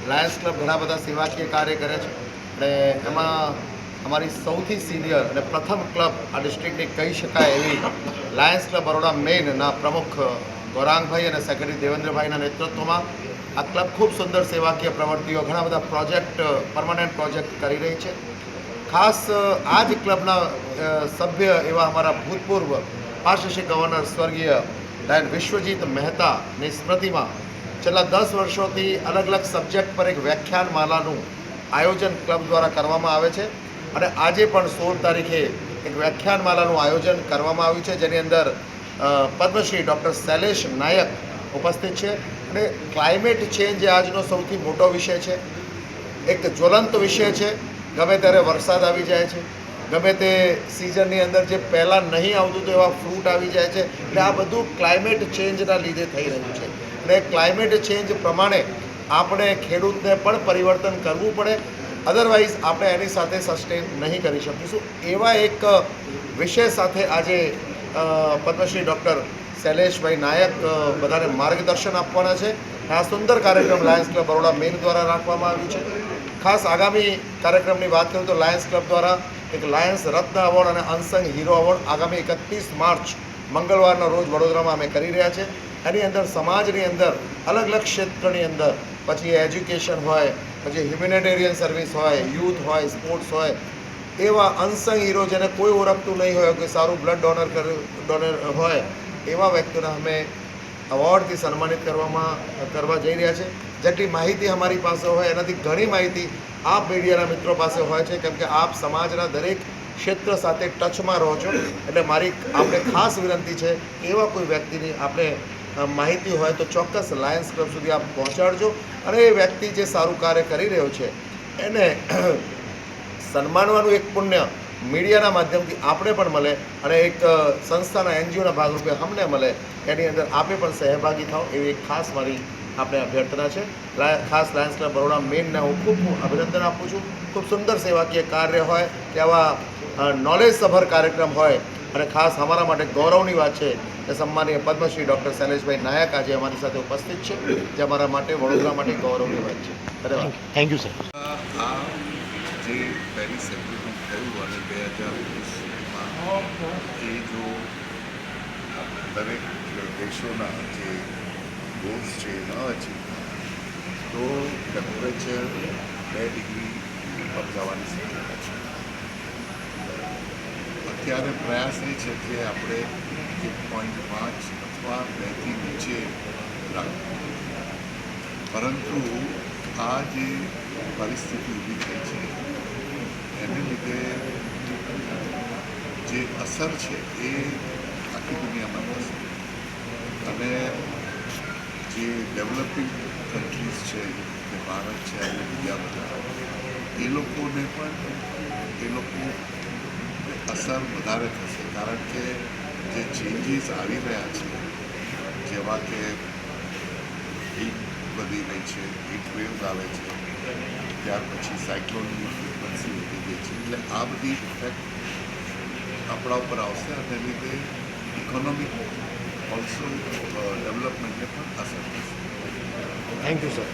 Lions club ઘણા બધા સેવાકીય કાર્ય કરે છે અને એમાં અમારી સૌથી સિનિયર અને પ્રથમ ક્લબ આ ડિસ્ટ્રિક્ટની કહી શકાય એવી લાયન્સ ક્લબ બરોડા મેઇનના પ્રમુખ ગૌરાંગભાઈ અને સેક્રેટરી દેવેન્દ્રભાઈના નેતૃત્વમાં આ ક્લબ ખૂબ સુંદર સેવાકીય પ્રવૃત્તિઓ ઘણા બધા પ્રોજેક્ટ પરમાનન્ટ પ્રોજેક્ટ કરી રહી છે. ખાસ આ જ ક્લબના સભ્ય એવા અમારા ભૂતપૂર્વ પાર્ષદ ગવર્નર સ્વર્ગીય ડાયન વિશ્વજીત મહેતાની સ્મૃતિમાં છેલ્લા 10 વર્ષોથી અલગ અલગ સબ્જેક્ટ પર એક વ્યાખ્યાન માલાનું આયોજન ક્લબ દ્વારા કરવામાં આવે છે અને આજે પણ 16 તારીખે એક વ્યાખ્યાન માલાનું આયોજન કરવામાં આવ્યું છે, જેની અંદર પદ્મશ્રી ડૉક્ટર શૈલેષ નાયક ઉપસ્થિત છે. અને ક્લાઇમેટ ચેન્જ એ આજનો સૌથી મોટો વિષય છે, એક જ્વલંત વિષય છે. ગમે ત્યારે વરસાદ આવી જાય છે, ગમે તે સિઝનની અંદર જે પહેલાં નહીં આવતું તો એવા ફ્રૂટ આવી જાય છે. એટલે આ બધું ક્લાઇમેટ ચેન્જના લીધે થઈ રહ્યું છે અને ક્લાઇમેટ ચેન્જ પ્રમાણે આપણે ખેડૂતને પણ પરિવર્તન કરવું પડે, અદરવાઇઝ આપણે એની સાથે સસ્ટેન નહીં કરી શકીશું. એવા એક વિષય સાથે આજે પદ્મશ્રી ડૉક્ટર શૈલેષભાઈ નાયક બધાને માર્ગદર્શન આપવાના છે. આ સુંદર કાર્યક્રમ લાયન્સ ક્લબ બરોડા મેઇન દ્વારા રાખવામાં આવ્યું છે. ખાસ આગામી કાર્યક્રમની વાત કરું તો લાયન્સ ક્લબ દ્વારા એક લાયન્સ રત્ન એવોર્ડ અને અનસંગ હીરો એવોર્ડ આગામી 31 માર્ચ મંગળવારના રોજ વડોદરામાં અમે કરી રહ્યા છે. એની અંદર સમાજની અંદર અલગ અલગ ક્ષેત્રની અંદર, પછી એજ્યુકેશન હોય, પછી હ્યુમેનિટેરિયન સર્વિસ હોય, યુથ હોય, સ્પોર્ટ્સ હોય, એવા અનસંગ હીરો જેને કોઈ ઓળખતું નહીં હોય કે સારું બ્લડ ડોનર હોય, એવા વ્યક્તિઓને અમે અવોર્ડથી સન્માનિત કરવા જઈ રહ્યા છે. જેટલી માહિતી અમારી પાસે હોય એનાથી ઘણી માહિતી આપ મીડિયાના મિત્રો પાસે હોય છે, કેમ કે આપ સમાજના દરેક ક્ષેત્ર સાથે ટચમાં રહો છો. એટલે મારી આપણે ખાસ વિનંતી છે કે એવા કોઈ વ્યક્તિની આપણે માહિતી હોય તો ચોક્કસ લાયન્સ ક્લબ સુધી આપ પહોંચાડજો અને એ વ્યક્તિ જે સારું કાર્ય કરી રહ્યો છે એને સન્માનવાનું એક પુણ્ય મીડિયાના માધ્યમથી આપણે પણ મળે અને એક સંસ્થાના એનજીઓના ભાગરૂપે અમને મળે, એની અંદર આપે પણ સહભાગી થાઓ એવી એક ખાસ મારી આપણે અભ્યર્થના છે. ખાસ લાયન્સ ક્લબ બરોડા મેઇનને હું ખૂબ અભિનંદન આપું છું. ખૂબ સુંદર સેવાકીય કાર્ય હોય કે આવા નોલેજસભર કાર્યક્રમ હોય અને ખાસ અમારા માટે ગૌરવની વાત છે કે સન્માનીય પદ્મશ્રી ડૉક્ટર શૈલેષભાઈ નાયક આજે અમારી સાથે ઉપસ્થિત છે, જે અમારા માટે વડોદરા માટે ગૌરવની વાત છે. ધન્યવાદ. Thank you sir. આ જે પેરિસ એગ્રીમેન્ટ થયું અને 2020માં એ જો દરેક દેશોના જે ગોલ્સ છે ન અચીવ તો ટેમ્પરેચર 2 ડિગ્રી ઉપર જવાની શક્યતા છે. અત્યારે પ્રયાસ એ છે કે આપણે 1.5 અથવા 2થી નીચે રાખવું, પરંતુ આ જે પરિસ્થિતિ ઊભી થઈ છે એને લીધે જે અસર છે એ આખી દુનિયામાં થશે અને જે ડેવલપિંગ કન્ટ્રીઝ છે, જે ભારત છે અને બીજા બધા, એ લોકોને પણ એ લોકો અસર વધારે થશે, કારણ કે જે ચેન્જીસ આવી રહ્યા છે, જેવા કે હીટ વધી રહી છે, હીટ વેવ્સ આવે છે, ત્યાર પછી સાયક્લોનની ફ્રિકવન્સી વધી ગઈ છે, એટલે આ બધી ઇફેક્ટ આપણા ઉપર આવશે અને લીધે ઇકોનોમિક ઓલ્સો ડેવલપમેન્ટને પણ અસર થશે. Thank you sir.